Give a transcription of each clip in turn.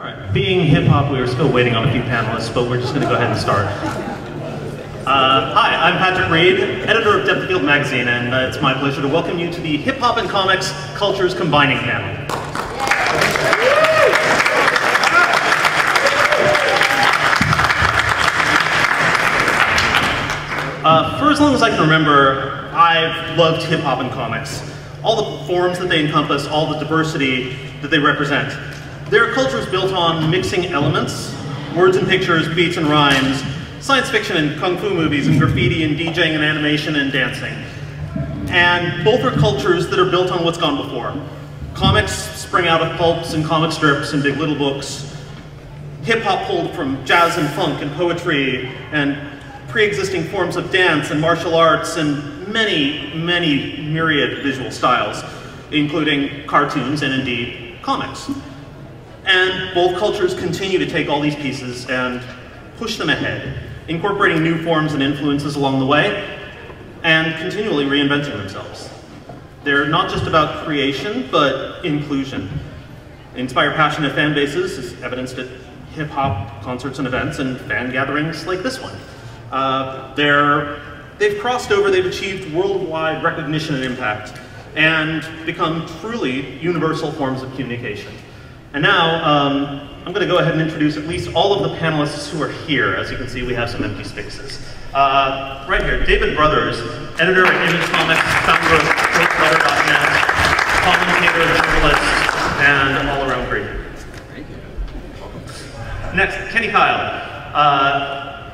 Alright, being hip-hop, we are still waiting on a few panelists, but we're just going to go ahead and start. Hi, I'm Patrick Reed, editor of Depth of Field magazine, and it's my pleasure to welcome you to the Hip-Hop and Comics Cultures Combining panel. For as long as I can remember, I've loved hip-hop and comics. All the forms that they encompass, all the diversity that they represent. Their culture is built on mixing elements, words and pictures, beats and rhymes, science fiction and kung fu movies, and graffiti and DJing and animation and dancing. And both are cultures that are built on what's gone before. Comics spring out of pulps and comic strips and big little books. Hip-hop pulled from jazz and funk and poetry and pre-existing forms of dance and martial arts and many, many myriad visual styles, including cartoons and indeed comics. And both cultures continue to take all these pieces and push them ahead, incorporating new forms and influences along the way, and continually reinventing themselves. They're not just about creation, but inclusion. They inspire passionate fan bases, as evidenced at hip-hop concerts and events, and fan gatherings like this one. They've crossed over, they've achieved worldwide recognition and impact, and become truly universal forms of communication. And now, I'm going to go ahead and introduce at least all of the panelists who are here. As you can see, we have some empty spaces. Right here, David Brothers, editor at Image Comics, founder of QuakeButter.net, commentator, journalist, and all-around great. Thank you. Next, Kenny Kyle,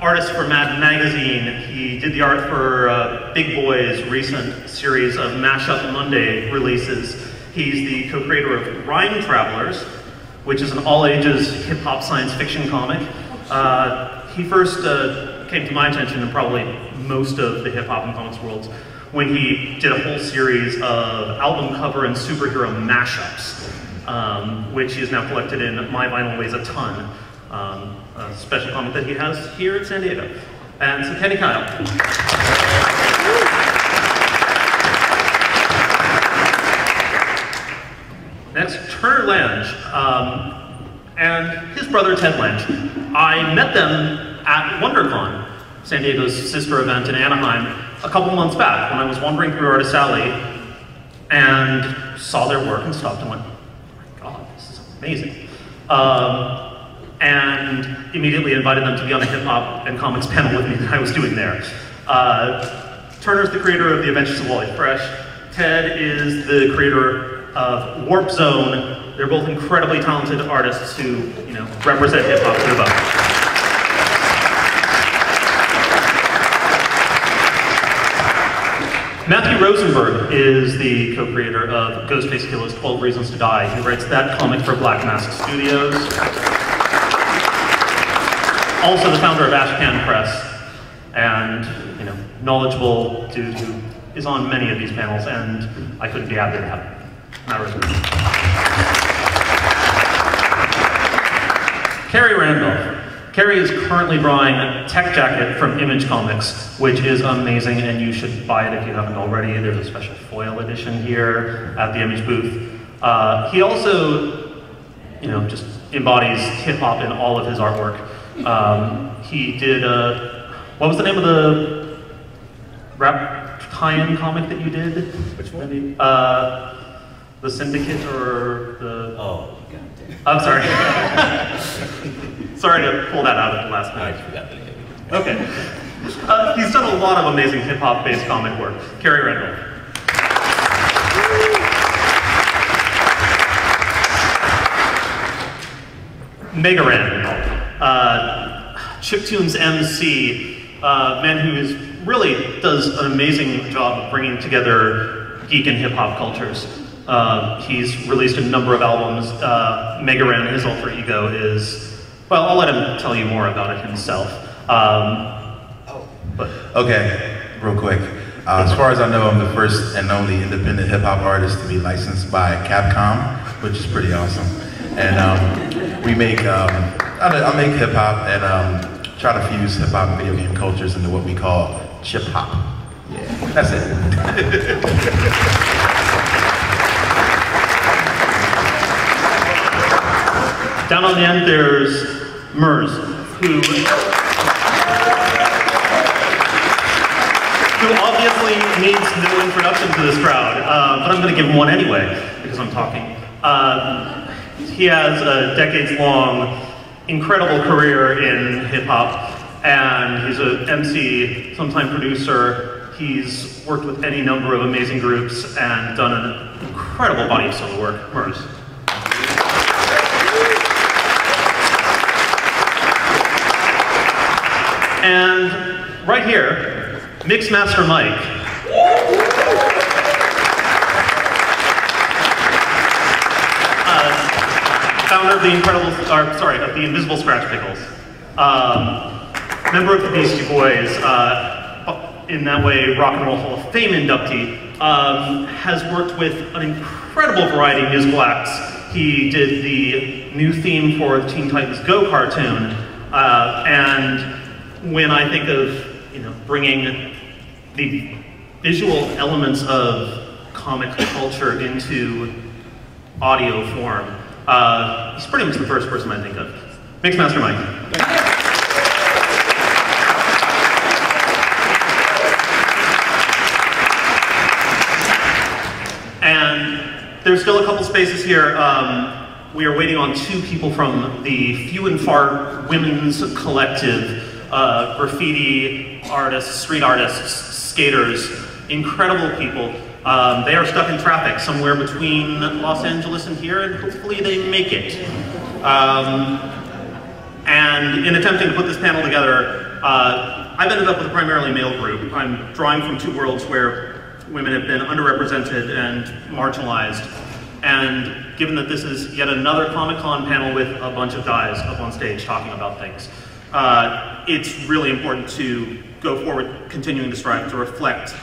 artist for Mad Magazine. He did the art for Big Boy's recent series of Mashup Monday releases. He's the co-creator of Rhyme Travelers, which is an all-ages hip-hop science fiction comic. He first came to my attention in probably most of the hip-hop and comics worlds when he did a whole series of album cover and superhero mashups, which he has now collected in My Vinyl Weighs a Ton, a special comic that he has here in San Diego. And so Kenny Kyle. Next, Turner Lange, and his brother Ted Lange. I met them at WonderCon, San Diego's sister event in Anaheim, a couple months back when I was wandering through Artist Alley and saw their work and stopped and went, oh my God, this is amazing. And immediately invited them to be on a hip-hop and comics panel with me that I was doing there. Turner's the creator of The Adventures of Wally Fresh. Ted is the creator of Warp Zone. They're both incredibly talented artists who, represent hip-hop to the bone. Matthew Rosenberg is the co-creator of Ghostface Killah's 12 Reasons to Die. He writes that comic for Black Mask Studios. Also the founder of Ashcan Press, and knowledgeable dude who is on many of these panels, and I couldn't be happier to have him. Carrie Randolph. Carrie is currently drawing Tech Jacket from Image Comics, which is amazing, and you should buy it if you haven't already. There's a special foil edition here at the Image booth. He also, just embodies hip-hop in all of his artwork. He did, what was the name of the rap tie-in comic that you did? Which one? The Syndicate or the... Oh, God damn. I'm sorry. Sorry to pull that out at the last minute. I forgot the name. Okay. He's done a lot of amazing hip-hop-based comic work. Carrie Randolph. Mega Ran. Chiptune's MC, man who really does an amazing job of bringing together geek and hip-hop cultures. He's released a number of albums. Mega Ran, his alter ego, is, well, I'll let him tell you more about it himself. Okay, real quick. As far as I know, I'm the first and only independent hip-hop artist to be licensed by Capcom, which is pretty awesome. And we make, I make hip-hop and try to fuse hip-hop and video game cultures into what we call chip-hop. Yeah, that's it. Down on the end, there's Mers, who obviously needs no introduction to this crowd, but I'm going to give him one anyway, because I'm talking. He has a decades-long, incredible career in hip-hop, and he's an MC, sometime producer. He's worked with any number of amazing groups and done an incredible body of solo work. Mers. And right here, Mixmaster Mike. Founder of the Invisible Scratch Pickles. Member of the Beastie Boys, in that way, Rock and Roll Hall of Fame inductee, has worked with an incredible variety of musical acts. He did the new theme for the Teen Titans Go cartoon, and when I think of, bringing the visual elements of comic culture into audio form, he's pretty much the first person I think of. Mixmaster Mike. And there's still a couple spaces here. We are waiting on 2 people from the Few and Far Women's Collective, graffiti artists, street artists, skaters, incredible people. They are stuck in traffic somewhere between Los Angeles and here, and hopefully they make it. And in attempting to put this panel together, I've ended up with a primarily male group. I'm drawing from 2 worlds where women have been underrepresented and marginalized. And given that this is yet another Comic-Con panel with a bunch of guys up on stage talking about things, it's really important to go forward, continuing to strive to reflect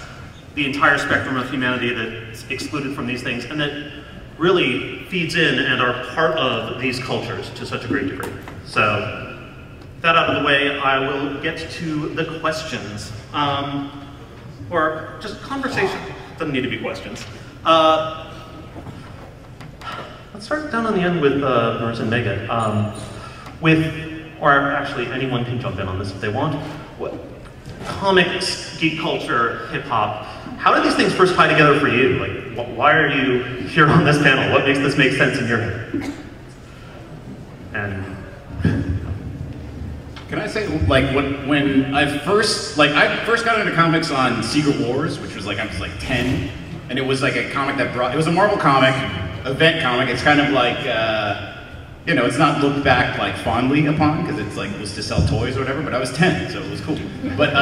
the entire spectrum of humanity that's excluded from these things and that really feeds in and are part of these cultures to such a great degree. So, with that out of the way, I will get to the questions. Or just conversation. Doesn't need to be questions. Let's start down on the end with Mers and Megan. Or actually anyone can jump in on this if they want. Comics, geek culture, hip hop. How did these things first tie together for you? Like, why are you here on this panel? What makes this make sense in your head? And can I say, when I first got into comics on Secret Wars, which was I was 10, and it was a comic that it was a Marvel comic, event comic. It's kind of it's not looked back fondly upon because it's it was to sell toys or whatever. But I was 10, so it was cool. But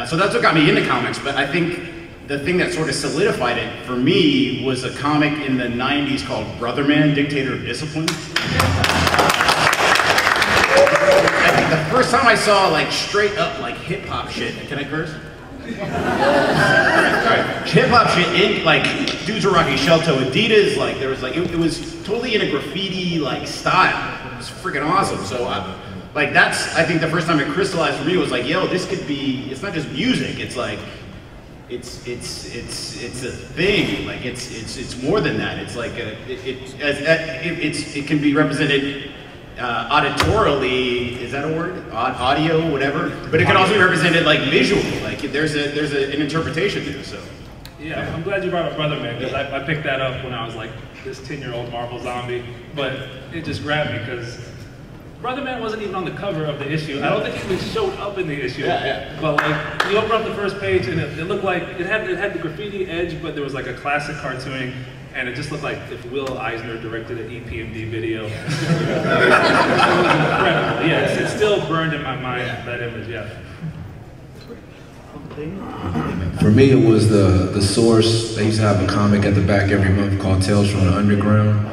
so that's what got me into comics. But I think the thing that sort of solidified it for me was a comic in the '90s called Brother Man, Dictator of Discipline. I think the first time I saw straight up hip hop shit. Can I curse? Alright. Hip hop shit in dudes were rocking shell toe Adidas. There was it was totally in a graffiti style. It was freaking awesome. So that's I think the first time it crystallized for me was yo, this could be. It's not just music. It's it's a thing. It's more than that. It's it can be represented. Auditorily, is that a word? Audio, whatever. But it can also be represented visually. There's an interpretation there. So. Yeah, I'm glad you brought up Brother Man because I picked that up when I was this 10-year-old Marvel zombie, but it just grabbed me because Brother Man wasn't even on the cover of the issue. I don't think he even showed up in the issue. Yeah. But you open up the first page and it looked like it had the graffiti edge, but there was a classic cartooning. And it just looked like if Will Eisner directed an EPMD video. It was incredible. Yeah, it's still burned in my mind, that image, yeah. For me, it was the Source. They used to have a comic at the back every month called Tales from the Underground.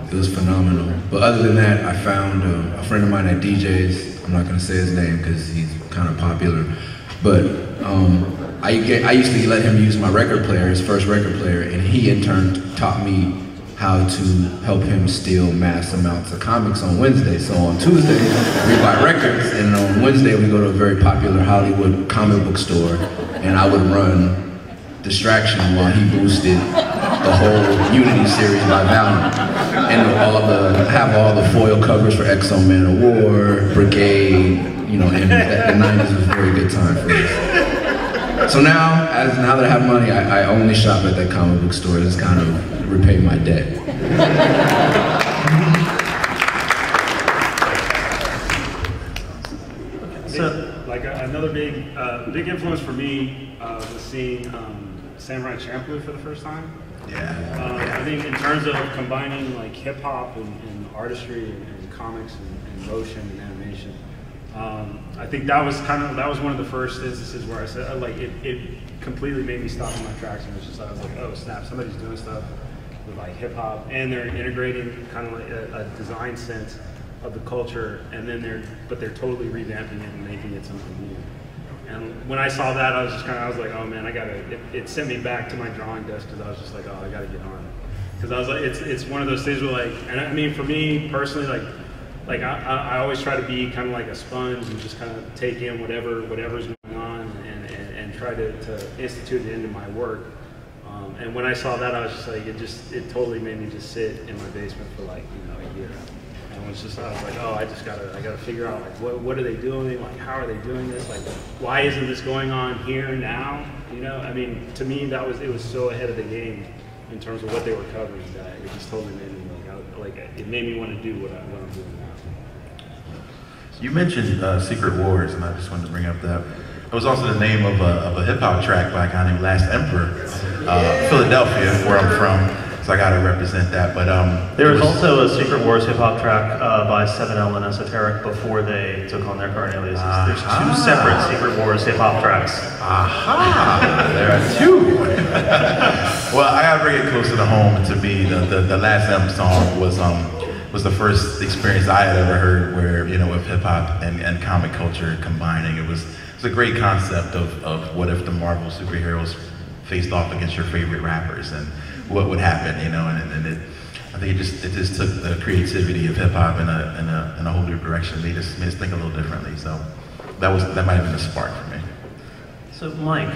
It was phenomenal. But other than that, I found a friend of mine at DJ's. I'm not going to say his name because he's kind of popular. But I used to let him use my record player, his first record player, and he in turn taught me how to help him steal mass amounts of comics on Wednesday. So on Tuesday, we buy records, and on Wednesday we go to a very popular Hollywood comic book store, and I would run Distraction while he boosted the whole Unity series by Valiant. And have all the foil covers for Exo Man of War, Brigade, you know, and the 90s was a very good time for us. So now that I have money, I only shop at that comic book store. Just kind of repay my debt. So, like another big influence for me was seeing Samurai Champloo for the first time. Yeah. I think in terms of combining like hip hop and artistry and comics and motion and animation, I think that was one of the first instances where I said like it completely made me stop in my tracks, and it was just, I was like, oh snap, somebody's doing stuff with like hip hop, and they're integrating kind of like a design sense of the culture, and then they're totally revamping it and making it something new. And when I saw that, I was like, oh man, it sent me back to my drawing desk, because I was just like, oh, I gotta get on it. Because I was like, it's one of those things where like, and I mean, for me personally, like I always try to be kind of like a sponge and just kind of take in whatever's going on and try to institute it into my work. And when I saw that, I was just like, it totally made me just sit in my basement for like, a year. And I was like, oh, I gotta figure out like what are they doing? Like, how are they doing this? Like, why isn't this going on here now? I mean, to me, it was so ahead of the game in terms of what they were covering that it just totally made me it made me want to do what I'm doing now. You mentioned Secret Wars, and I just wanted to bring up that. It was also the name of a hip hop track by a guy named Last Emperor, Philadelphia, where I'm from. So I gotta represent that. But there was also a Secret Wars hip hop track by 7L and Esoteric before they took on their current aliases. There's two separate Secret Wars hip hop tracks. Aha! There are two. Well, I gotta bring it closer to home. To me, the Last M song was the first experience I had ever heard where, with hip hop and comic culture combining. It was a great concept of what if the Marvel superheroes faced off against your favorite rappers, and what would happen, and I think it just took the creativity of hip hop in a whole new direction. Made us think a little differently. So that might have been a spark for me. So Mike,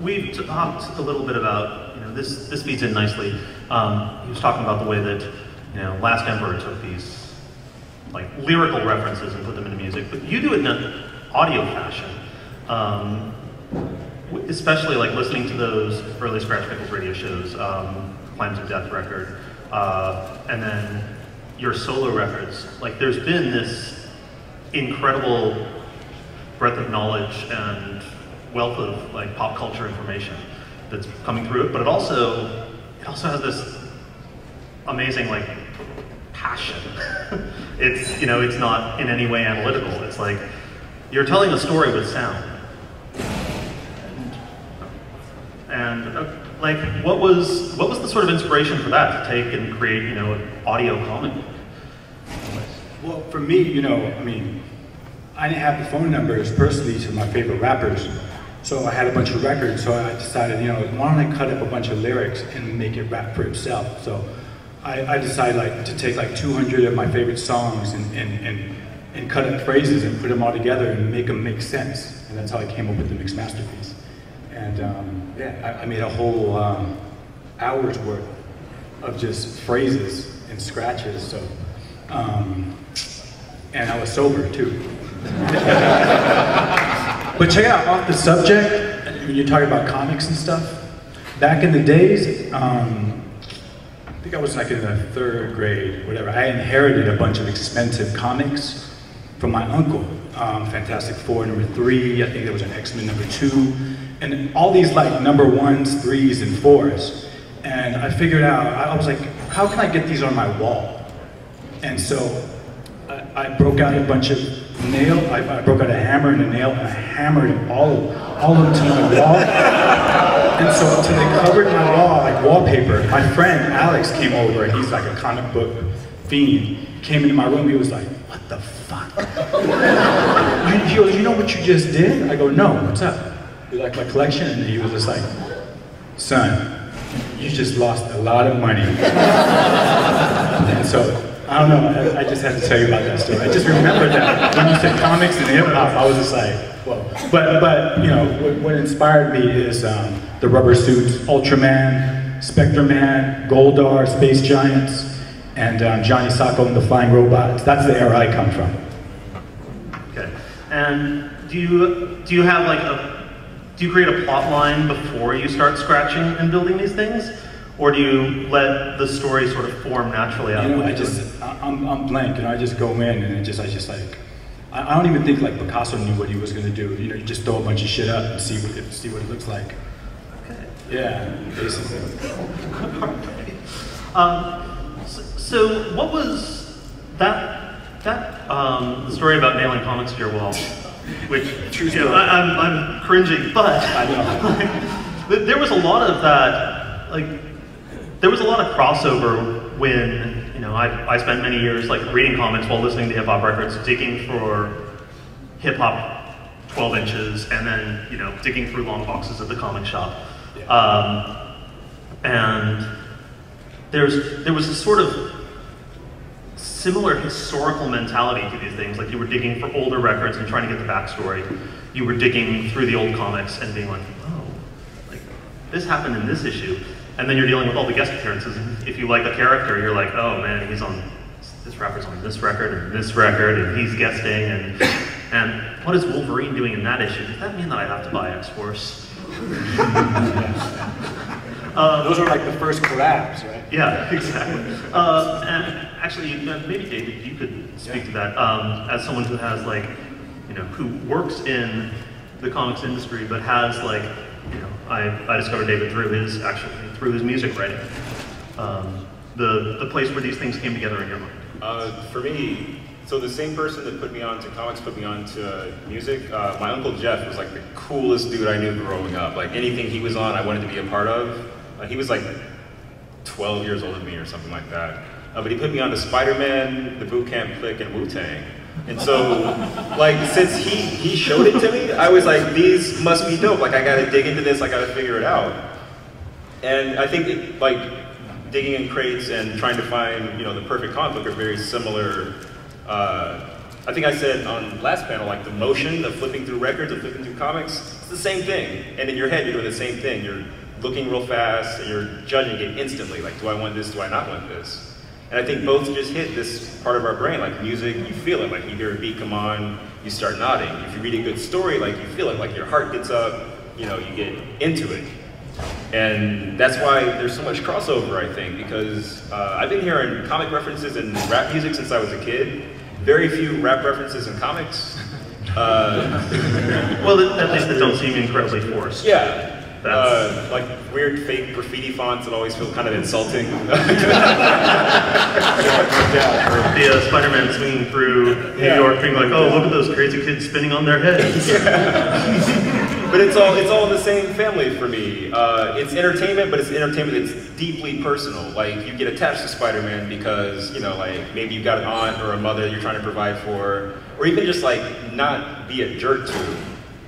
we've talked a little bit about, this feeds in nicely. He was talking about the way that, Last Emperor took these like lyrical references and put them into music, but you do it in an audio fashion. Especially like listening to those early Scratch Pickles radio shows, Climbs of Death record, and then your solo records. Like, there's been this incredible breadth of knowledge and wealth of like pop culture information that's coming through it, but it also has this amazing like passion. It's not in any way analytical. It's like you're telling a story with sound. And like, what was the sort of inspiration for that to take and create, an audio comic? Well, for me, I didn't have the phone numbers personally to my favorite rappers, so I had a bunch of records. So I decided, why don't I cut up a bunch of lyrics and make it rap for itself? So I decided to take like 200 of my favorite songs and cut up phrases and put them all together and make them make sense. And that's how I came up with the mixed masterpiece. And I made a whole hour's worth of just phrases and scratches. So, and I was sober too. But check out, off the subject, when you're talking about comics and stuff, back in the days, I think I was like in the 3rd grade, whatever. I inherited a bunch of expensive comics from my uncle. Fantastic Four #3, I think there was an X-Men #2, and all these like #1s, 3s, and 4s. And I figured out, I was like, how can I get these on my wall? And so I broke out a bunch of nail, I broke out a hammer and a nail, and I hammered all of them to my wall. And so until they covered my wall like wallpaper, my friend Alex came over, and he's like a comic book fiend. Came into my room, he was like, what the fuck? He goes, you know what you just did? I go, no, what's up? You like my collection? And he was just like, son, you just lost a lot of money. And so, I don't know, I just had to tell you about that story. I just remembered that when you said comics and hip hop, I was just like, whoa. But what inspired me is the rubber suits, Ultraman, Spectre Man, Goldar, Space Giants, and Johnny Sacco and the Flying Robots. That's the era I come from. Okay. And do you have like do you create a plot line before you start scratching and building these things? Or do you let the story sort of form naturally out? You know, I'm blank, I just go in and I just like, I don't even think like Picasso knew what he was going to do. You know, you just throw a bunch of shit up and see what it looks like. Okay. Yeah, basically. So what was the story about nailing comics to your wall? Which, you know, I'm cringing, but I know. there was a lot of that, like, there was a lot of crossover when, you know, I spent many years like reading comics while listening to hip hop records, digging for hip hop 12 inches, and then, you know, digging through long boxes at the comic shop. And there was this sort of similar historical mentality to these things. Like, you were digging for older records and trying to get the backstory. You were digging through the old comics and being like, oh, like, this happened in this issue. And then you're dealing with all the guest appearances. And if you like a character, you're like, oh man, this rapper's on this record and he's guesting, and what is Wolverine doing in that issue? Does that mean that I have to buy X-Force? Those are like the first collabs, right? Yeah, exactly. And actually, maybe David, you could speak to that as someone who has, like, you know, who works in the comics industry, but has, like, you know, I discovered David through his music writing. The place where these things came together in your mind. For me, so the same person that put me on to comics put me on to music. My Uncle Jeff was like the coolest dude I knew growing up. Like, anything he was on, I wanted to be a part of. He was like 12 years older than me or something like that. But he put me on to Spider-Man, the Boot Camp Click, and Wu-Tang. And so, like, since he showed it to me, I was like, these must be dope. Like, I gotta dig into this, I gotta figure it out. And I think, like, digging in crates and trying to find, you know, the perfect comic book are very similar. I think I said on last panel, like, the motion of flipping through records, of flipping through comics, it's the same thing. And in your head, you're doing the same thing. You're looking real fast, and you're judging it instantly. Like, do I want this, do I not want this? And I think both just hit this part of our brain, like music, you feel it, like you hear a beat come on, you start nodding. If you read a good story, like you feel it, like your heart gets up, you know, you get into it. And that's why there's so much crossover, I think, because I've been hearing comic references in rap music since I was a kid. Very few rap references in comics. Well, at least they don't seem incredibly forced. Yeah. Like weird fake graffiti fonts that always feel kind of insulting. The Spider-Man swinging through New York, being like, "Oh, look at those crazy kids spinning on their heads." But it's all in the same family for me. It's entertainment, but it's entertainment that's deeply personal. Like, you get attached to Spider-Man because, you know, like, maybe you've got an aunt or a mother you're trying to provide for, or even just like not be a jerk to.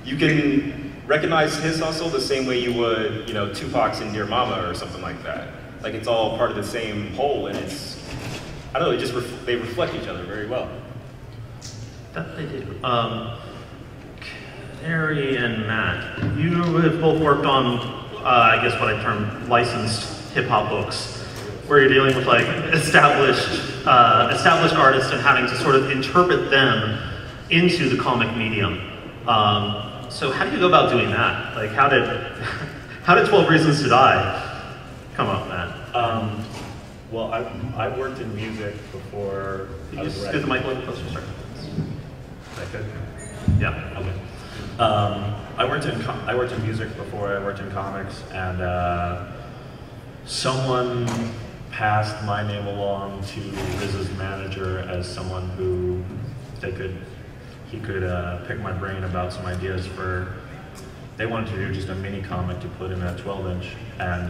You can recognize his hustle the same way you would, you know, Tupac's in Dear Mama or something like that. Like, it's all part of the same whole, and it's, I don't know, it just they reflect each other very well. That they do. Harry and Matt, you have both worked on, I guess what I term licensed hip-hop books, where you're dealing with, like, established artists and having to sort of interpret them into the comic medium. So how do you go about doing that? Like, how did 12 Reasons to Die come up, Matt? Well, I worked in music before. Could you just get the mic a little closer, sir? I could? Yeah. Okay. I worked in music before I worked in comics, and someone passed my name along to Viz's manager as someone who he could pick my brain about some ideas for. They wanted to do just a mini comic to put in a 12-inch, and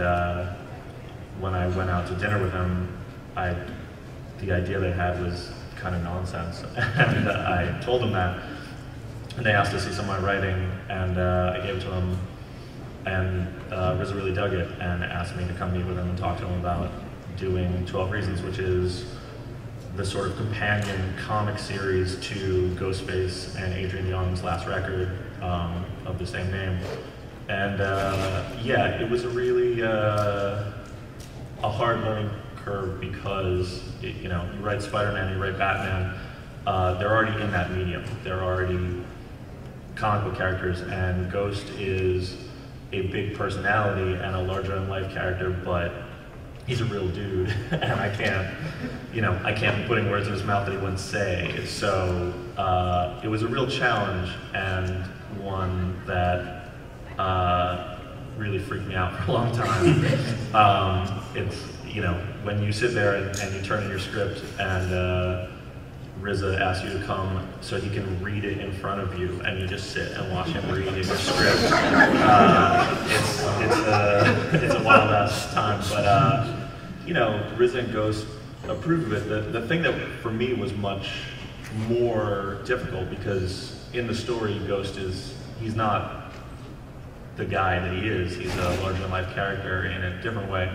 when I went out to dinner with him, the idea they had was kind of nonsense, and I told them that. And they asked to see some of my writing, and I gave it to them, and RZA really dug it and asked me to come meet with him and talk to him about doing 12 Reasons, which is the sort of companion comic series to Ghostface and Adrian Young's last record of the same name. And yeah, it was a really a hard learning curve because you know, you write Spider-Man, you write Batman, they're already in that medium. They're already comic book characters, and Ghost is a big personality and a larger-than-life character, but he's a real dude, and I can't be putting words in his mouth that he wouldn't say. So it was a real challenge, and one that really freaked me out for a long time. It's, you know, when you sit there and you turn in your script and RZA asks you to come so he can read it in front of you, and you just sit and watch him read your script. It's a wild ass time, but you know, RZA and Ghost approved of it. The thing that for me was much more difficult, because in the story, Ghost he's not the guy that he is. He's a larger-than-life character in a different way.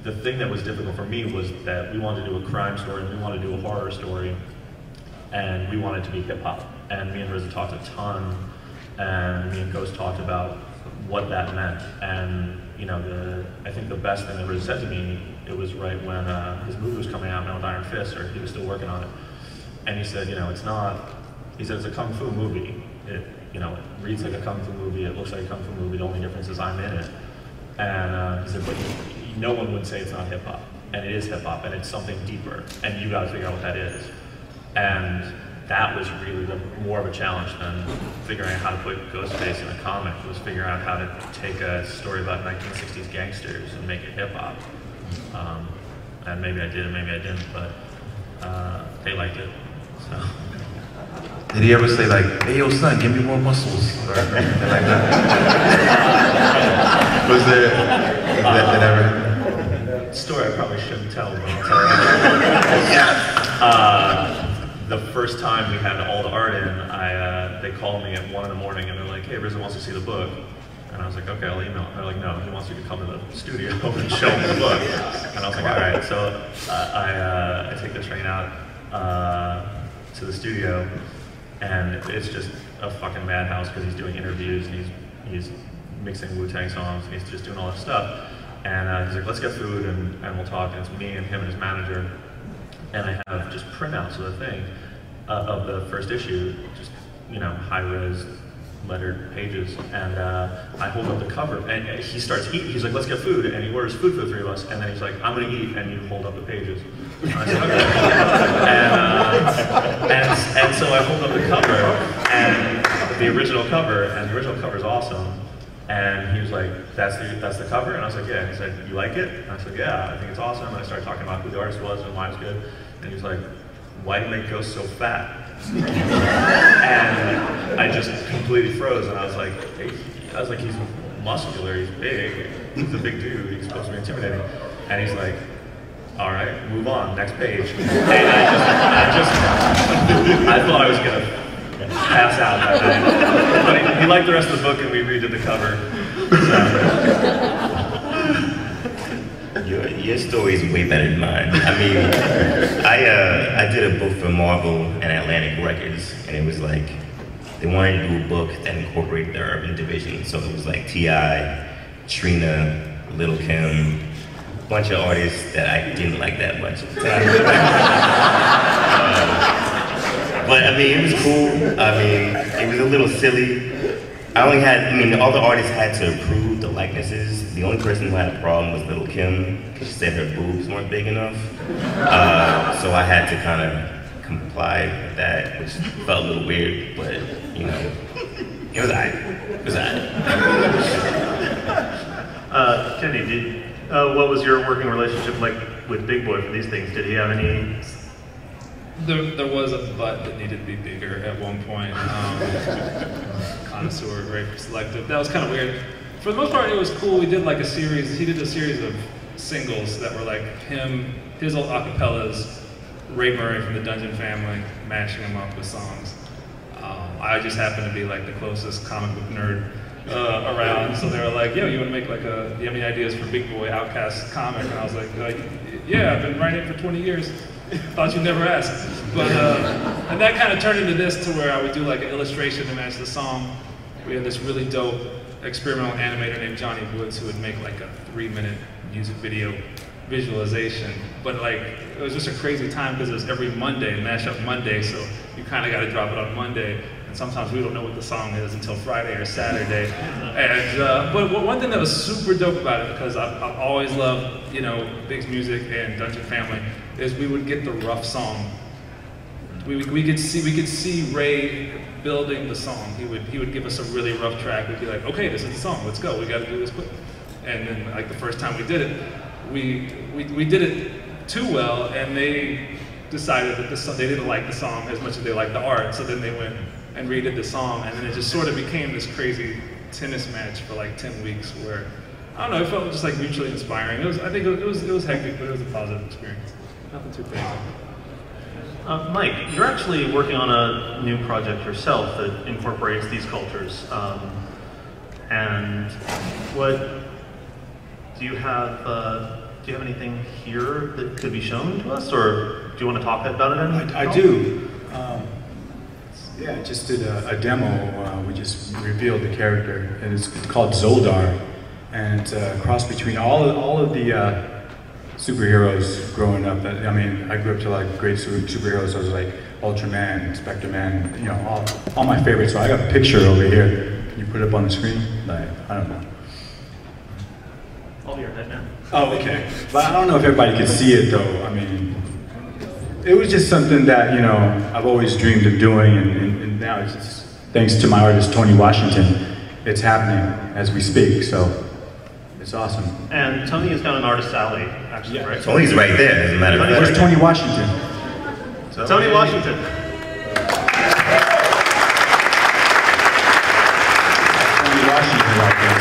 The thing that was difficult for me was that we wanted to do a crime story, and we wanted to do a horror story, and we wanted to be hip-hop. And me and RZA talked a ton, and me and Ghost talked about what that meant. And you know, I think the best thing that RZA said to me, it was right when his movie was coming out, Man with Iron Fist, or he was still working on it. And he said, you know, he said, it's a kung fu movie. You know, it reads like a kung fu movie, it looks like a kung fu movie, the only difference is I'm in it. And he said, but no one would say it's not hip hop. And it is hip hop, and it's something deeper, and you gotta figure out what that is. And that was really more of a challenge than figuring out how to put Ghostface in a comic. It was figuring out how to take a story about 1960s gangsters and make it hip hop. And maybe I did, and maybe I didn't, but they liked it. So. Did he ever say like, "Hey, yo, son, give me more muscles," or anything like that? Was there that ever? Story I probably shouldn't tell, but I'll tell you. Yes. The first time we had all the art in, they called me at 1 in the morning and they're like, "Hey, RZA wants to see the book." And I was like, "Okay, I'll email him." They're like, "No, he wants you to come to the studio and show him the book." And I was like, "All right." So I take the train out to the studio, and it's just a fucking madhouse because he's doing interviews and he's mixing Wu-Tang songs and he's just doing all this stuff. And he's like, "Let's get food and we'll talk." And it's me and him and his manager. And I have just printouts of the thing, of the first issue, just, you know, high-res lettered pages. And I hold up the cover, and he starts eating. He's like, "Let's get food," and he orders food for the three of us. And then he's like, "I'm gonna eat," and you hold up the pages. And I said, "Okay." And so I hold up the cover, and the original cover, and the original cover is awesome. And he was like, that's the cover? And I was like, "Yeah." And he said, "You like it?" And I said, "Yeah, I think it's awesome." And I started talking about who the artist was and why it was good. And he was like, "Why do you make Ghost so fat?" And I just completely froze, and I was like, "He's muscular, he's big, he's a big dude, he's supposed to be intimidating." And he's like, "All right, move on, next page." And I thought I was gonna pass out that night. But he liked the rest of the book, and we redid the cover. So. Your story is way better than mine. I mean, I did a book for Marvel and Atlantic Records, and it was like, they wanted to do a book that incorporated the urban division. So it was like T.I., Trina, Lil' Kim, a bunch of artists that I didn't like that much at the time. But I mean, it was cool. I mean, it was a little silly. All the artists had to approve the likenesses. The only person who had a problem was Lil' Kim, because she said her boobs weren't big enough. So I had to kind of comply with that, which felt a little weird, but you know, it was alright. It was alright. Kenny, what was your working relationship like with Big Boy for these things? Did he have any? There was a butt that needed to be bigger at one point. Connoisseur, very selective. That was kind of weird. For the most part, it was cool. We did like a series. He did a series of singles that were like his old acapellas, Ray Murray from the Dungeon Family, mashing them up with songs. I just happened to be like the closest comic book nerd around, so they were like, "Yo, you want to make like do you have any ideas for Big Boy Outcast comic?" And I was like, "Yeah, I've been writing it for 20 years. Thought you'd never ask." But and that kind of turned into this, to where I would do like an illustration to match the song. We had this really dope experimental animator named Johnny Woods who would make like a 3-minute music video visualization. But like, it was just a crazy time because it was every Monday, Mashup Monday, so you kind of got to drop it on Monday. And sometimes we don't know what the song is until Friday or Saturday. And but one thing that was super dope about it, because I've always loved, you know, Big's music and Dungeon Family, is we would get the rough song. We could see Ray building the song. He would give us a really rough track. We'd be like, okay, this is the song. Let's go. We got to do this quick. And then, like the first time we did it, we did it too well, and they decided that they didn't like the song as much as they liked the art. So then they went and redid the song, and then it just sort of became this crazy tennis match for like 10 weeks, where I don't know, it felt just like mutually inspiring. I think it was hectic, but it was a positive experience. Nothing too crazy. Mike, you're actually working on a new project yourself that incorporates these cultures. And do you have anything here that could be shown to us, or do you want to talk about it? I do. Yeah, just did a demo. We just revealed the character, and it's called Zoldar, and it's a cross between all of the superheroes growing up. I mean, I grew up to like great superheroes. I was like Ultraman, Spectre-Man, you know, all my favorites. So I got a picture over here. Can you put it up on the screen? Like, I don't know. All your head now. Oh, okay. But I don't know if everybody could see it though. I mean, it was just something that, you know, I've always dreamed of doing, and now it's just, thanks to my artist Tony Washington, it's happening as we speak. So. It's awesome. And Tony has got an artist alley, actually, right? Tony's right there, as a matter of fact. Where's Tony Washington? Tony Washington. Tony Washington right there.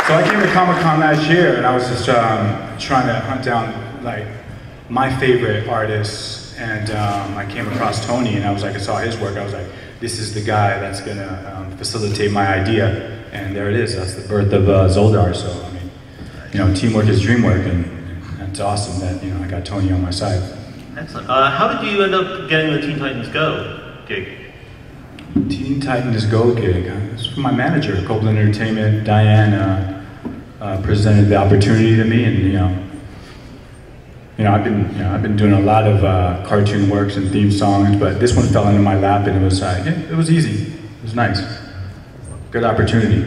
So I came to Comic-Con last year, and I was just trying to hunt down like my favorite artists, and I came across Tony, and I saw his work. I was like, this is the guy that's gonna facilitate my idea, and there it is. That's the birth of Zoldar. So I mean, you know, teamwork is dreamwork, and it's awesome that, you know, I got Tony on my side. Excellent. How did you end up getting the Teen Titans Go gig? Teen Titans Go gig. It's from my manager, Copeland Entertainment. Diane presented the opportunity to me, and I've been doing a lot of cartoon works and theme songs, but this one fell into my lap, and it was easy. It was nice. Good opportunity.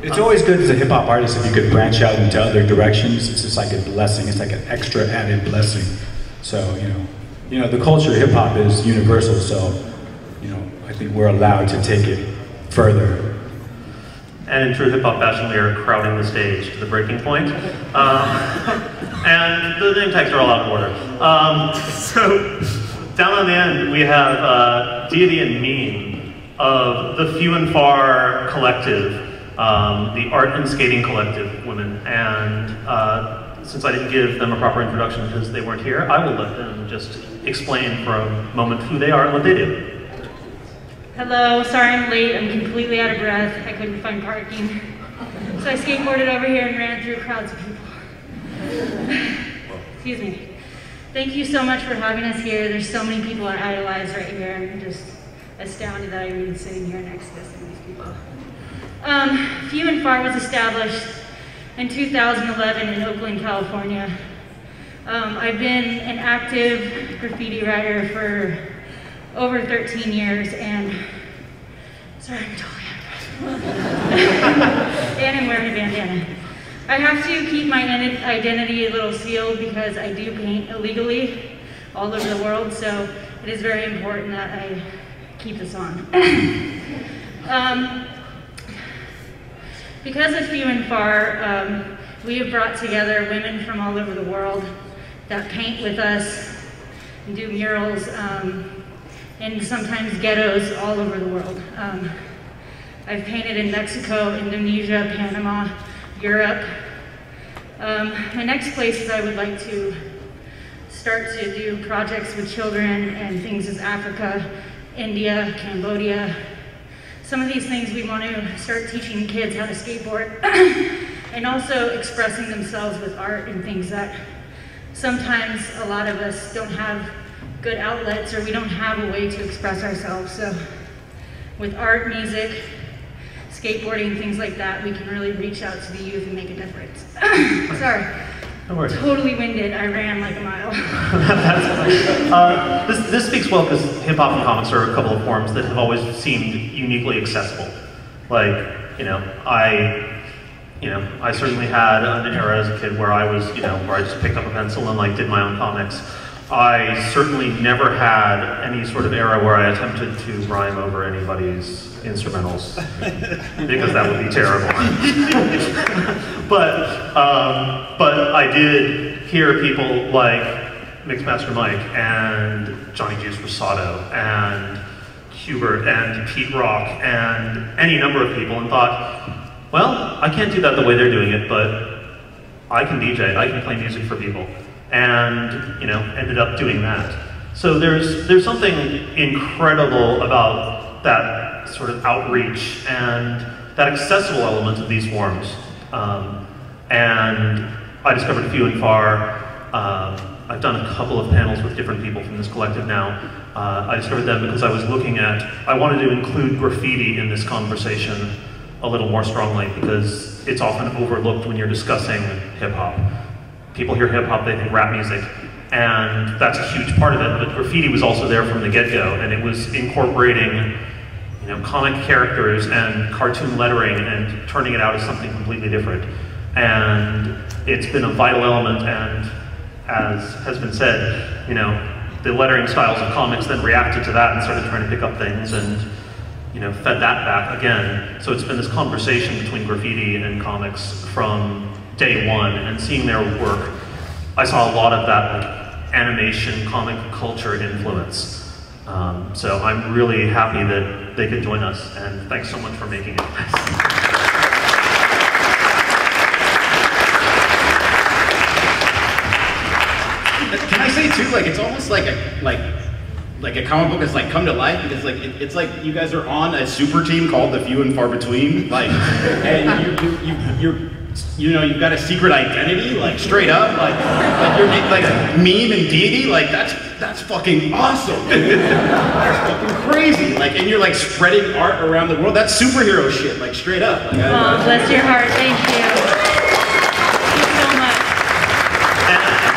It's always good as a hip-hop artist if you could branch out into other directions. It's just like a blessing. It's like an extra added blessing. So, you know, the culture of hip-hop is universal, so, you know, I think we're allowed to take it further. And in true hip-hop fashion, we are crowding the stage to the breaking point. And the name tags are all out of order. So, down on the end, we have Deity and Meme of the Few and Far Collective. The Art and Skating Collective women, and since I didn't give them a proper introduction because they weren't here, I will let them just explain for a moment who they are and what they do. Hello, sorry I'm late, I'm completely out of breath, I couldn't find parking. So I skateboarded over here and ran through crowds of people. Excuse me. Thank you so much for having us here. There's so many people I idolize right here. I'm just astounded that I'm even sitting here next to some of these people. Few and Far was established in 2011 in Oakland, California. I've been an active graffiti writer for over 13 years, and sorry, I'm totally out of breath. And I'm wearing a bandana. I have to keep my identity a little sealed because I do paint illegally all over the world, so it is very important that I keep this on. Because of Few and Far, we have brought together women from all over the world that paint with us and do murals in sometimes ghettos all over the world. I've painted in Mexico, Indonesia, Panama, Europe. My next places I would like to start to do projects with children and things is Africa, India, Cambodia. Some of these things we want to start teaching kids how to skateboard and also expressing themselves with art and things that sometimes a lot of us don't have good outlets or we don't have a way to express ourselves. So with art, music, skateboarding, things like that, we can really reach out to the youth and make a difference. Sorry. No worries. Totally winded. I ran like a mile. This speaks well because hip hop and comics are a couple of forms that have always seemed uniquely accessible. Like, I certainly had an era as a kid where I was, where I just picked up a pencil and like did my own comics. I certainly never had any sort of era where I attempted to rhyme over anybody's instrumentals, because that would be terrible. But I did hear people like Mixmaster Mike and Johnny Juice Rosado and Hubert and Pete Rock and any number of people, and thought, well, I can't do that the way they're doing it, but I can DJ, I can play music for people. And, ended up doing that. So there's something incredible about that sort of outreach and that accessible element of these forms. And I discovered few and far. I've done a couple of panels with different people from this collective now. I discovered them because I was I wanted to include graffiti in this conversation a little more strongly, because it's often overlooked when you're discussing hip hop. People hear hip hop, they think rap music, and that's a huge part of it, but graffiti was also there from the get-go, and it was incorporating comic characters and cartoon lettering and turning it out as something completely different. And it's been a vital element, and as has been said, the lettering styles of comics then reacted to that and started trying to pick up things and fed that back again. So it's been this conversation between graffiti and comics from day one, and seeing their work, I saw a lot of that like animation, comic culture influence. So I'm really happy that they could join us, and thanks so much for making it. Can I say too, like it's almost like a comic book has like come to life, because like it's like you guys are on a super team called the Few and Far Between, like, and you've got a secret identity, like straight up, like you're like meme and deity, like that's fucking awesome. That's fucking crazy. Like, and you're like spreading art around the world. That's superhero shit, like straight up. Like, oh, bless your heart. Thank you. Thank you so much.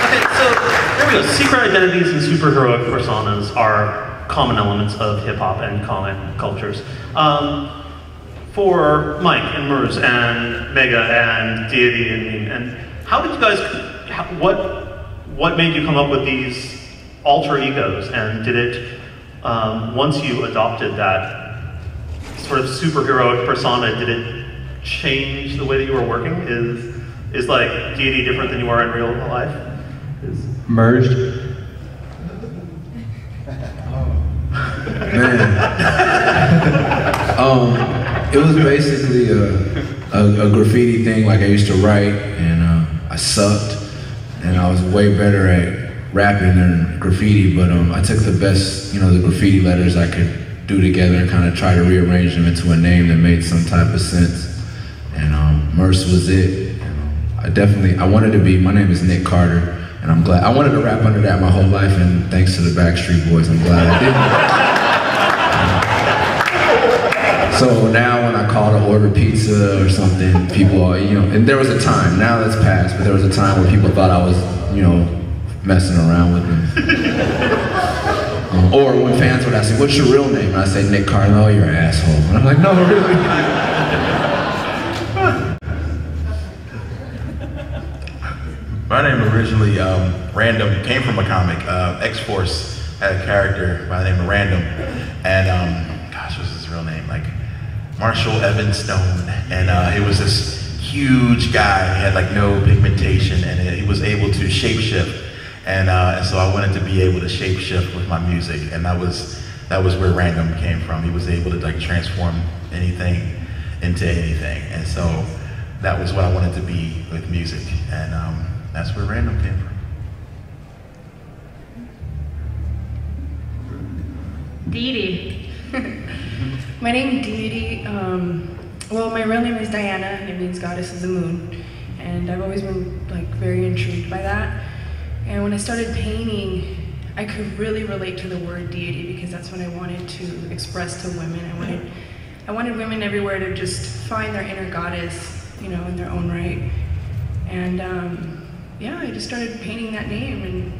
Okay, so there we go. Secret identities and superheroic personas are common elements of hip hop and comic cultures. For Mike and Murs and Mega and Deity and how did you guys, what made you come up with these alter egos, and did it, once you adopted that sort of superheroic persona, did it change the way that you were working? Is like Deity different than you are in real life? Merged. Man. It was basically a graffiti thing. Like, I used to write, and I sucked, and I was way better at rapping than graffiti, but I took the best, the graffiti letters I could do together and kind of try to rearrange them into a name that made some type of sense. And Merce was it. I wanted to be, my name is Nick Carter, and I'm glad, I wanted to rap under that my whole life, and thanks to the Backstreet Boys, I'm glad I didn't. So now when I call to order pizza or something, people are, and there was a time, now that's passed, but there was a time where people thought I was, messing around with them. Or when fans would ask me, what's your real name? And I say, Nick Carter. Oh, you're an asshole. And I'm like, no, really. My name originally, Random, came from a comic. X-Force had a character by the name of Random. And, gosh, what's his real name? Like, Marshall Evan Stone. And he was this huge guy. He had like no pigmentation, and he was able to shapeshift. And so I wanted to be able to shapeshift with my music. And that was where Random came from. He was able to like transform anything into anything. And so that was what I wanted to be with music. And that's where Random came from. Deity. My name is Deity. Well, my real name is Diana, and it means goddess of the moon. And I've always been like very intrigued by that. And when I started painting, I could really relate to the word deity, because that's what I wanted to express to women. I wanted I wanted women everywhere to just find their inner goddess, you know, in their own right. And yeah, I just started painting that name, and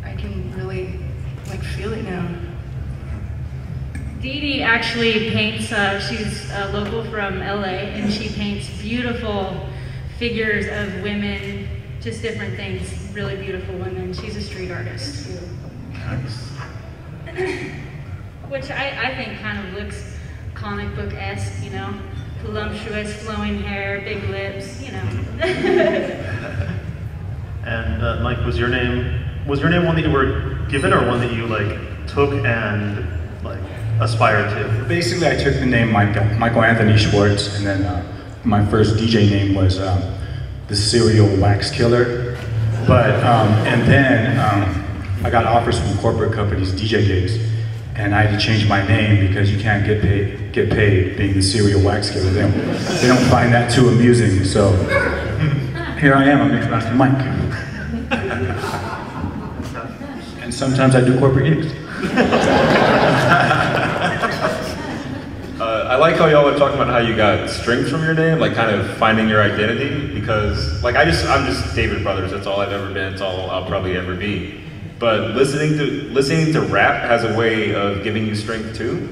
I can really like feel it now. Dee Dee actually paints, she's local from LA, and she paints beautiful figures of women, just different things, really beautiful women. She's a street artist too. Nice. Which I think kind of looks comic book-esque, you know? Voluptuous, flowing hair, big lips, you know. And Mike, was your name one that you were given, or one that you like took and like aspired to? Basically, I took the name Michael Anthony Schwartz, and then my first DJ name was the Serial Wax Killer. But and then I got offers from corporate companies, DJ gigs, and I had to change my name because you can't get paid being the Serial Wax Killer. They don't find that too amusing. So here I am. I'm Mixmaster Mike, and sometimes I do corporate gigs. I like how y'all are talking about how you got strength from your name, like kind of finding your identity, because like I'm just David Brothers, that's all I've ever been, it's all I'll probably ever be. But listening to rap has a way of giving you strength too.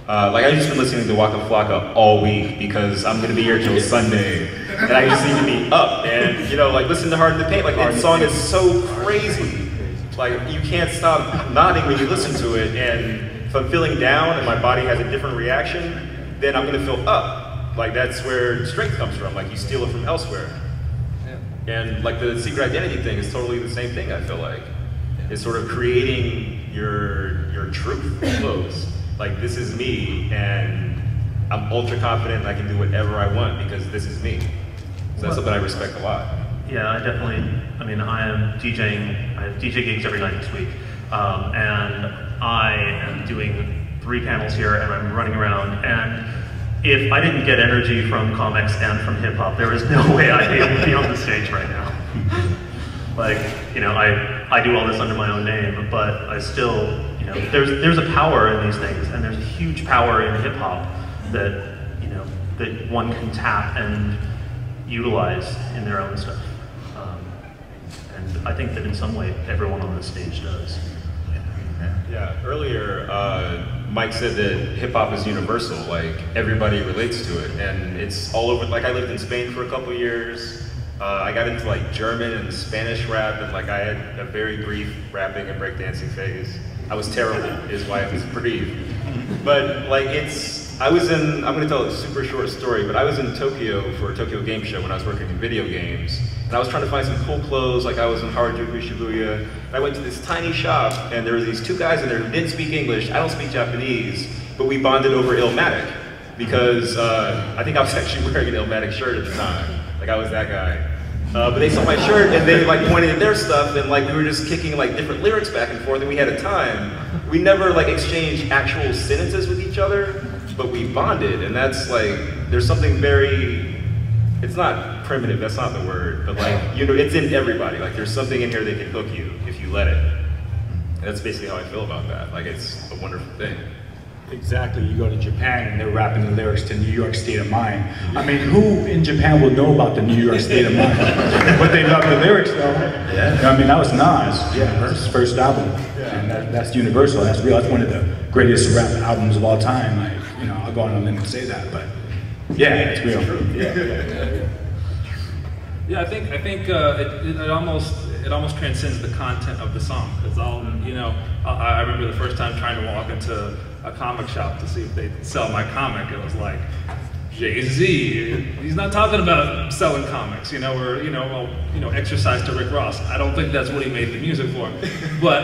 Like I've just been listening to Waka Flocka all week because I'm gonna be here till Sunday, and I just need to be up, and you know, like listen to Hard to Paint, like that song is so crazy. Like you can't stop nodding when you listen to it, and if I'm feeling down and my body has a different reaction, then I'm gonna feel up. Like that's where strength comes from, like you steal it from elsewhere. Yeah. And like the secret identity thing is totally the same thing, I feel like. It's sort of creating your truth clothes. Like this is me, and I'm ultra confident I can do whatever I want because this is me. So that's something I respect a lot. Yeah, I mean, I am DJing, I have DJ gigs every night this week, and I am doing 3 panels here, and I'm running around, and if I didn't get energy from comics and from hip hop, there is no way I'd be able to be on the stage right now. Like, you know, I do all this under my own name, but I still, you know, there's a power in these things, and there's a huge power in hip hop that, you know, that one can tap and utilize in their own stuff. And I think that in some way, everyone on this stage does. Yeah, earlier, Mike said that hip hop is universal, like everybody relates to it, and it's all over. Like I lived in Spain for a couple years. I got into like German and Spanish rap, and like I had a very brief rapping and breakdancing phase. I was terrible, is why it was brief. But like I'm gonna tell a super short story, but I was in Tokyo for a Tokyo Game Show when I was working in video games. And I was trying to find some cool clothes, like I was in Harajuku, Shibuya. And I went to this tiny shop, and there were these 2 guys in there who didn't speak English. I don't speak Japanese, but we bonded over Illmatic, because I think I was actually wearing an Illmatic shirt at the time. Like I was that guy. But they saw my shirt, and they like pointed at their stuff, and like we were just kicking like different lyrics back and forth, and we had a time. We never like exchanged actual sentences with each other, but we bonded, and that's like, there's something very, it's not primitive, that's not the word, but like, you know, it's in everybody. Like there's something in here that can hook you if you let it. And that's basically how I feel about that. Like it's a wonderful thing. Exactly, you go to Japan and they're rapping the lyrics to New York State of Mind. I mean, who in Japan will know about the New York State of Mind? But they love the lyrics though. Yeah. I mean, that was Nas, his first album. And that's universal, that's real, that's one of the greatest rap albums of all time. Like, you know, I'll go on a limb and say that, but yeah, it's real. Yeah, I think it almost transcends the content of the song. Because you know, I remember the first time trying to walk into a comic shop to see if they'd sell my comic. It was like, Jay-Z, he's not talking about selling comics, you know, or exercise to Rick Ross. I don't think that's what he made the music for. But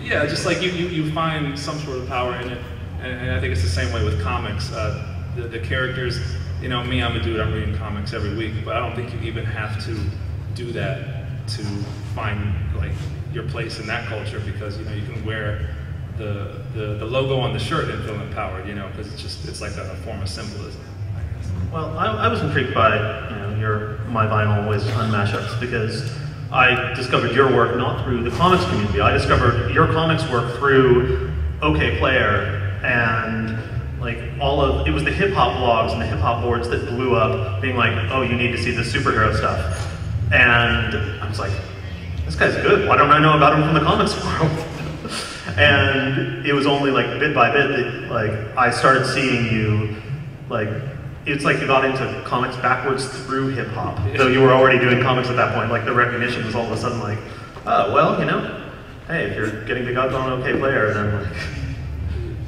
yeah, just like you find some sort of power in it, and I think it's the same way with comics. The characters, you know, me, I'm a dude, I'm reading comics every week, but I don't think you even have to do that to find like your place in that culture, because you know you can wear the logo on the shirt and feel empowered, you know, because it's like a form of symbolism. Well, I was intrigued by my vinyl was Unmashups, because I discovered your work not through the comics community. I discovered your comics work through OK Player, and like it was the hip hop blogs and the hip hop boards that blew up, being like, oh, you need to see this superhero stuff. And I was like, this guy's good. Why don't I know about him from the comics world? And it was only like bit by bit that like I started seeing you, like it's like you got into comics backwards through hip hop, though you were already doing comics at that point. Like the recognition was all of a sudden like, oh well, you know, hey, if you're getting the God's on OK player, then like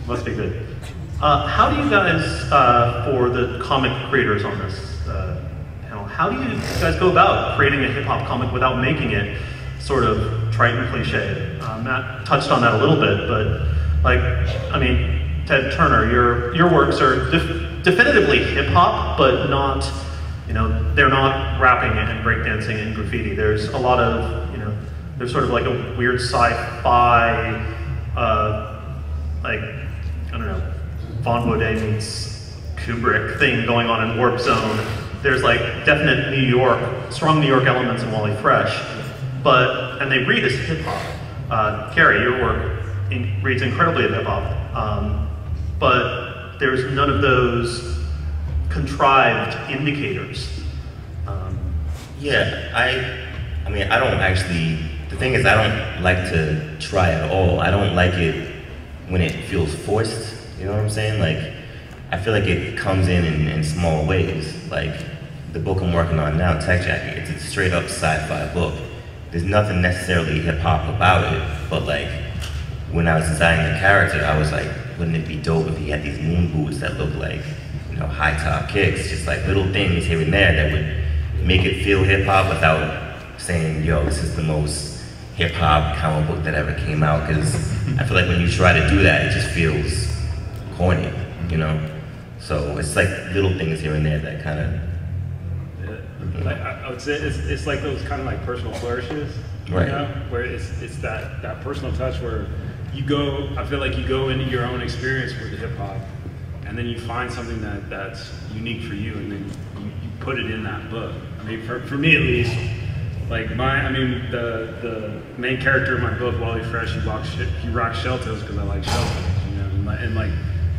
must be good. How do you guys, for the comic creators on this panel, how do you guys go about creating a hip hop comic without making it sort of trite and cliche? Matt touched on that a little bit, but like, I mean, Ted Turner, your works are definitively hip hop, but not, you know, they're not rapping and breakdancing and graffiti. There's a lot of, you know, there's sort of like a weird sci-fi, like, I don't know, Von Baudet meets Kubrick thing going on in Warp Zone. There's like definite New York, strong New York elements in Wally Fresh, and they read as hip hop. Carrie, your work reads incredibly as hip hop, but there's none of those contrived indicators. Yeah, I mean, I don't actually, the thing is I don't like to try at all. I don't like it when it feels forced, you know what I'm saying? Like, I feel like it comes in small ways. Like, the book I'm working on now, Tech Jacket, it's a straight up sci-fi book. There's nothing necessarily hip-hop about it, but like, when I was designing the character, I was like, wouldn't it be dope if he had these moon boots that look like, you know, high-top kicks, just like little things here and there that would make it feel hip-hop without saying, yo, this is the most hip-hop comic book that ever came out, because I feel like when you try to do that, it just feels corny, you know? So it's like little things here and there that kind of... I would say it's like those kind of like personal flourishes, right. You know, where it's that personal touch where you go, I feel like you go into your own experience with the hip hop, and then you find something that's unique for you, and then you put it in that book. I mean, for me at least, like the main character of my book, Wally Fresh, he rocks shell toes because I like shell toes, you know, and like,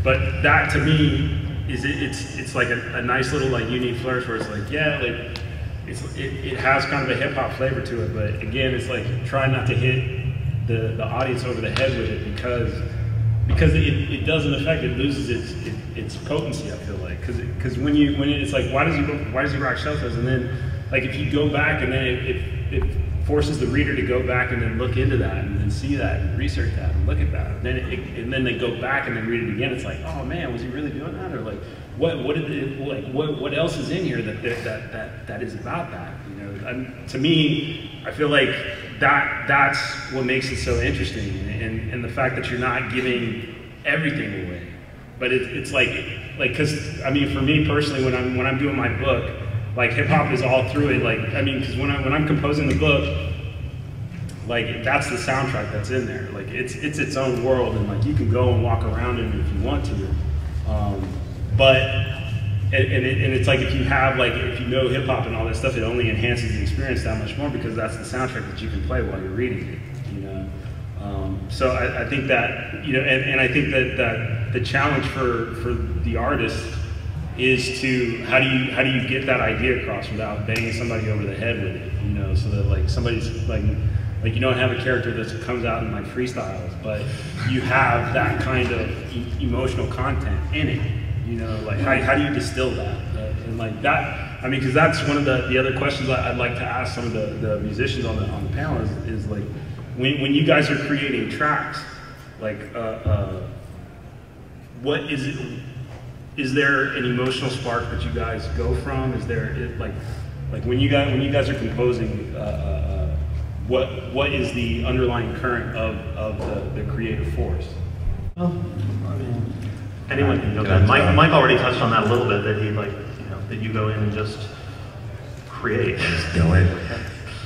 but that to me is it's like a nice little like unique flourish where it's like, yeah, like it has kind of a hip hop flavor to it, but again, it's like try not to hit the audience over the head with it because it doesn't affect, it loses its potency. I feel like because when it's like why does he rock shell toes, and then like if you go back and then it forces the reader to go back and then look into that and then see that and research that and look at that, and then they go back and then read it again. It's like, oh man, was he really doing that? Or like what else is in here that is about that? You know, and to me, I feel like that's what makes it so interesting, and the fact that you're not giving everything away, but it's like because I mean for me personally, when I'm doing my book, like hip hop is all through it. Like I mean, because when I'm composing the book, like that's the soundtrack that's in there. Like it's its own world, and like you can go and walk around in it if you want to. But it's like if you know hip hop and all that stuff, it only enhances the experience that much more because that's the soundtrack that you can play while you're reading it. You know. So I think that, you know, and I think that the challenge for the artist is to how do you get that idea across without banging somebody over the head with it, you know, so that like somebody's like you don't have a character that comes out in like freestyles, but you have that kind of emotional content in it, you know, like how do you distill that? And like that, I mean, because that's one of the other questions I'd like to ask some of the musicians on the panel is like when you guys are creating tracks, like what is it? Is there an emotional spark that you guys go from? Is there like when you guys are composing, what is the underlying current of the creative force? Well, I mean, anyone can go. Mike already touched on that a little bit. That he that you go in and just create. Just go in.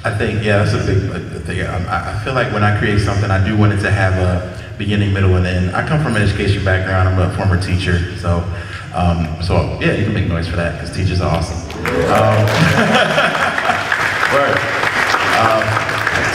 I think that's a big thing. I feel like when I create something, I do want it to have a beginning, middle, and end. I come from an education background. I'm a former teacher, so yeah, you can make noise for that because teachers are awesome.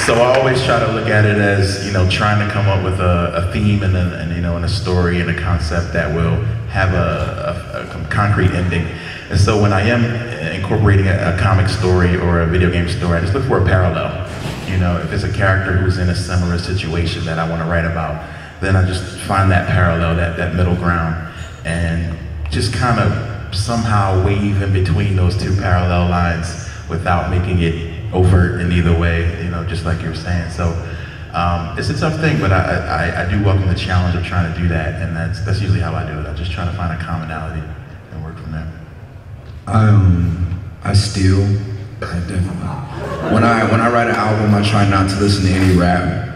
So I always try to look at it as, you know, trying to come up with a theme and a story and a concept that will have a concrete ending. And so when I am incorporating a comic story or a video game story, I just look for a parallel. You know, if it's a character who's in a similar situation that I want to write about, then I just find that parallel, that middle ground, and just kind of somehow wave in between those two parallel lines without making it overt in either way, you know, just like you were saying. So it's a tough thing, but I do welcome the challenge of trying to do that, and that's usually how I do it. I just try to find a commonality and work from there. I definitely. When I write an album, I try not to listen to any rap,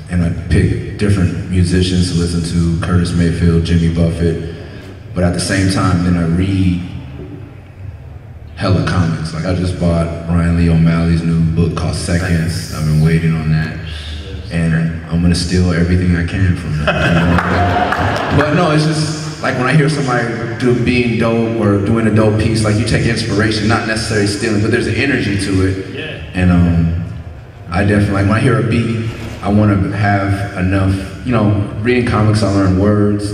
and I pick different musicians to listen to, Curtis Mayfield, Jimmy Buffett, but at the same time, then I read hella comics. Like I just bought Brian Lee O'Malley's new book called Seconds. I've been waiting on that, and I'm gonna steal everything I can from that. But no, it's just, like when I hear somebody being dope or doing a dope piece, like you take inspiration, not necessarily stealing, but there's an energy to it. Yeah. And I definitely, like when I hear a beat, I want to have enough, you know, reading comics, I learn words.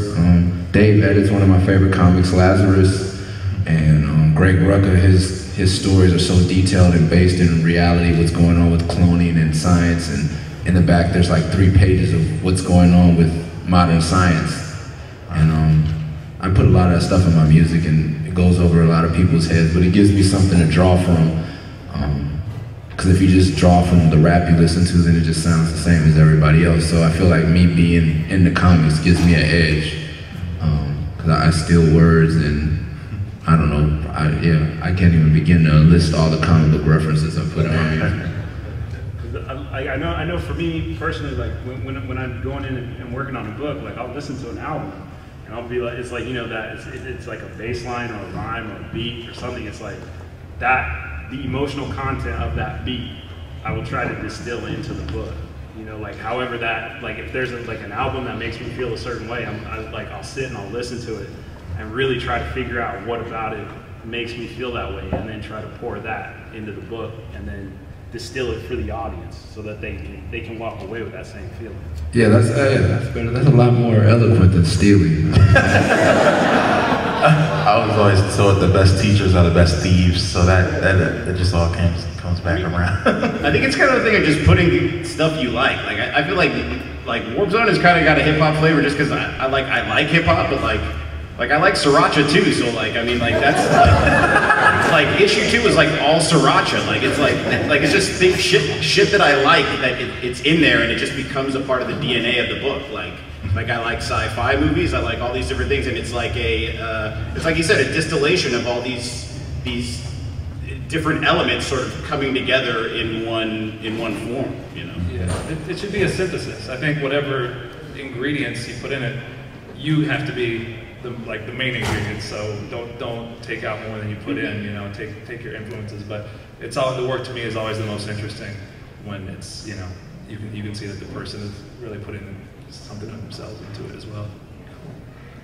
Dave edits one of my favorite comics, Lazarus, and Greg Rucka, his stories are so detailed and based in reality, what's going on with cloning and science, and in the back there's like 3 pages of what's going on with modern science. And I put a lot of that stuff in my music, and it goes over a lot of people's heads, but it gives me something to draw from. Because if you just draw from the rap you listen to, then it just sounds the same as everybody else. So I feel like me being in the comics gives me an edge. Because I steal words, and I don't know, I can't even begin to list all the comic book references I put in my music. I know for me personally, like when I'm going in and working on a book, like I'll listen to an album and I'll be like, it's like, you know, that it's like a bass line or a rhyme or a beat or something. It's like that, the emotional content of that beat, I will try to distill into the book. You know, like however that, like if there's like an album that makes me feel a certain way, I'll sit and I'll listen to it and really try to figure out what about it makes me feel that way, and then try to pour that into the book and then distill it for the audience so that they can walk away with that same feeling. Yeah, that's better. That's a lot more eloquent than stealing. I was always told the best teachers are the best thieves, so that just all comes back around. I think it's kind of the thing of just putting stuff you like. Like I feel like Warp Zone has kind of got a hip hop flavor just because I like hip hop, but like I like sriracha too. So like I mean like that's like issue 2 is like all sriracha. Like it's just shit that I like that it's in there and it just becomes a part of the DNA of the book. Like I like sci-fi movies. I like all these different things, and it's like it's like you said, a distillation of all these different elements sort of coming together in one form. You know. Yeah, it should be a synthesis. I think whatever ingredients you put in it, you have to be the main ingredients. So don't take out more than you put in. You know, take your influences. But it's all the work to me is always the most interesting when it's, you know, you can see that the person is really putting something of themselves into it as well.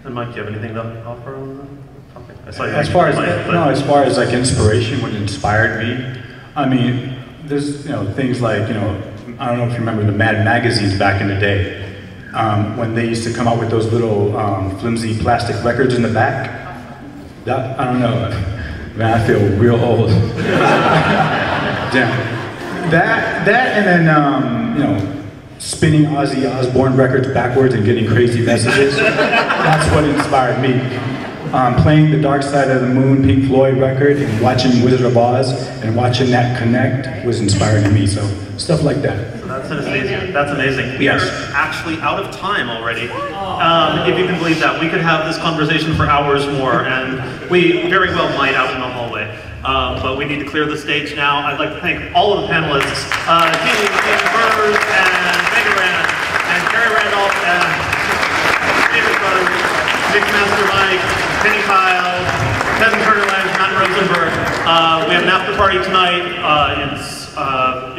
And Mike, do you have anything to offer on the topic? As far as like inspiration, what inspired me, I mean, there's, you know, things like, you know, I don't know if you remember the Mad magazines back in the day, when they used to come out with those little flimsy plastic records in the back. That, I don't know, man, I feel real old. Damn. That and then, you know, spinning Ozzy Osbourne records backwards and getting crazy messages. That's what inspired me. Playing the Dark Side of the Moon Pink Floyd record and watching Wizard of Oz and watching that connect was inspiring to me. So stuff like that. So that's amazing. That's amazing. We are actually out of time already. If you can believe that, we could have this conversation for hours more, and we very well might out in the hallway. But we need to clear the stage now. I'd like to thank all of the panelists, Jeannie Burrs and Megan Rand, and Carrie Randolph, and David Brothers, Mixmaster Mike, Penny Kyle, Kevin Turnerland, Matt Rosenberg. We have an after party tonight. It's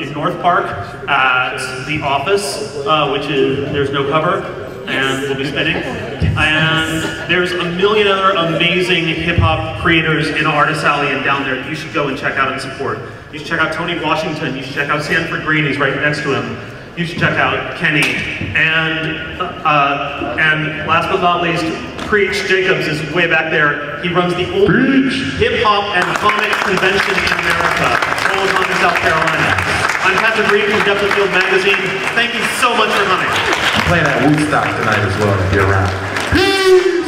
in North Park at the office, which is, there's no cover, and we'll be spinning. And there's a million other amazing hip-hop creators in Artist Alley and down there that you should go and check out and support. You should check out Tony Washington. You should check out Sanford Green. He's right next to him. you should check out Kenny. And last but not least, Preach Jacobs is way back there. He runs the oldest hip-hop and comics convention in America, Omaha, South Carolina. I'm Patrick Reed from Depth of Field Magazine. Thank you so much for coming. Playing at Woodstock tonight as well if you're around. Peace!